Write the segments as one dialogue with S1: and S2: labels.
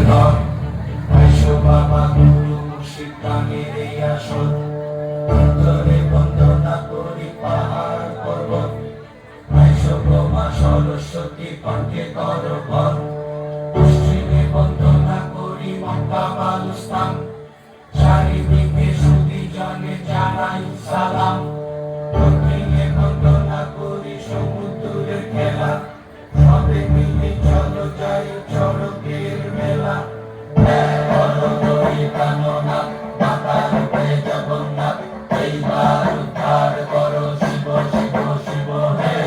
S1: ঘর। আইসো বাবা গুরু মুর্শিদ গানের এই আসর, অন্তরে বন্দনা করি পাহাড় পর্বত। আইসো গো মা সরস্বতী কণ্ঠে কর ভর, পশ্চিমে বন্দনা করি মক্কা বালুস্তান, চারিদিকে সুধী জনে জানাই সালাম। দক্ষিণে বন্দনা করি সমুদ্রের খেলা, সবে মিলে চলো যাই চড়কের মেলা। বলো হরি কাননাথ, মাতা রূপে জগন্নাথ, এইবার উদ্ধার করো শিব শিব শিব হে।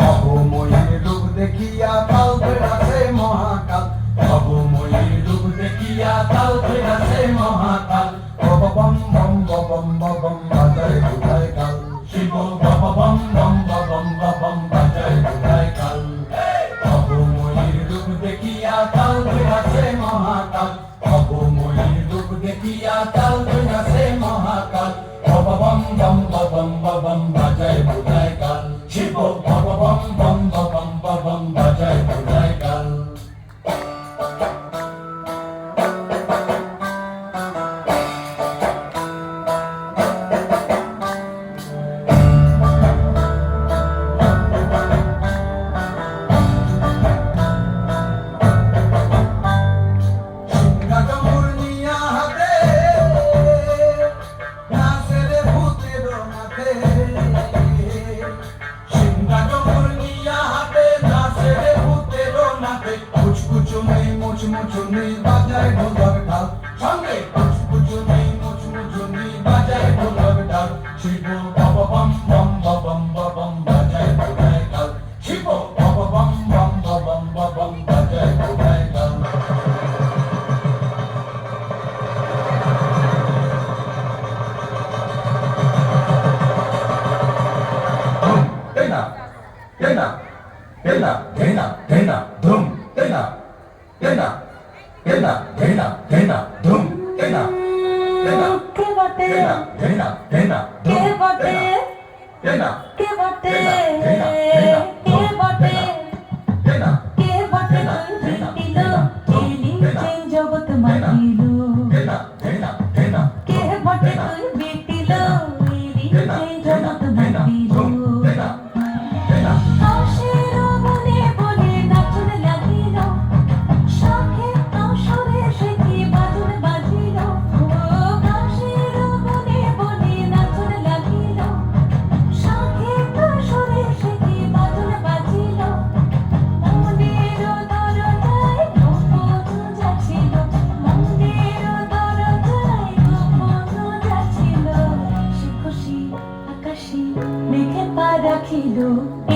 S1: অবময়ীর রূপ দেখিয়া কাল বেড়াছে মহাকাল, অবময়ীর রূপ দেখিয়া কাল বেড়াছে মহাকাল। বম বম বম বম বাজায় কোথায় কাল, শিব বম বম বম বম বম বাজায় কোথায় কাল। অবময়ীর রূপ দেখিয়া কাল বেড়াছে মহাকাল, অবময়ীর রূপ দেখিয়া কাল বেড়াছে মহাকাল। বম বম বম বম বাজায় কোথায় কাল, শিব বম বম বম বম বম বাজায় কোথায় কাল। মুচমুচুনি বাজায় ঢোলক ঢাল, সঙ্গে মুচমুচুনি মুচমুচুনি বাজায় ঢোলক ঢাল। শিব বম বম বম বম বম বাজায় কোথায় কাল, শিব বম বম বম বম বম বাজায় কোথায় কাল। তেনা তেনা তেনা তেনা তেনা ধুম তেনা তেনা তেনা তেনা তেনা ধুম তেনা তেনা তেনা তেনা তেনা ধুম তেনা তেনা তেনা তেনা তেনা তেনা তেনা তেনা তেনা ধুম তেনা
S2: জগৎ মাতিলো
S1: তেনা তেনা তেনা
S2: কে বটে তুই বেটিলো
S1: তেনা তেনা তেনা ধুম তেনা তেনা।
S2: আশের মনে বলে নাচন লাগিল, শখে আসরে সে কি বাদুর বাজিল। আশের মনে বলে নাচন লাগিল, শখে আসরে সে কি বাদুর বাজিল। মনের দরজায় গোপন যাচ্ছিল, মনের দরজায় গোপন যাচ্ছিল। সে খুশি আকাশে মেঘে পা রাখিল,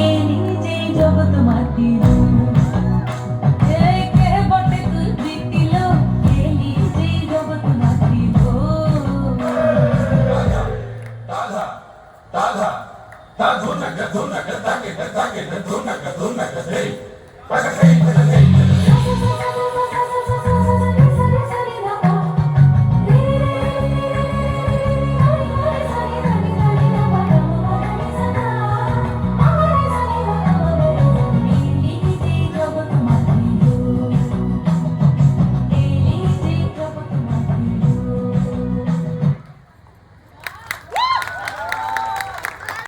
S2: এলি যে জগৎ মাতিল। কে বটে তুই জিতিল, এলি যে জগৎ মাতিল।
S1: তাধা তাধা তা ধুনকা ধুনকা তাকে তাকে ধুনকা ধুনকা হে পাকা হে হে হে।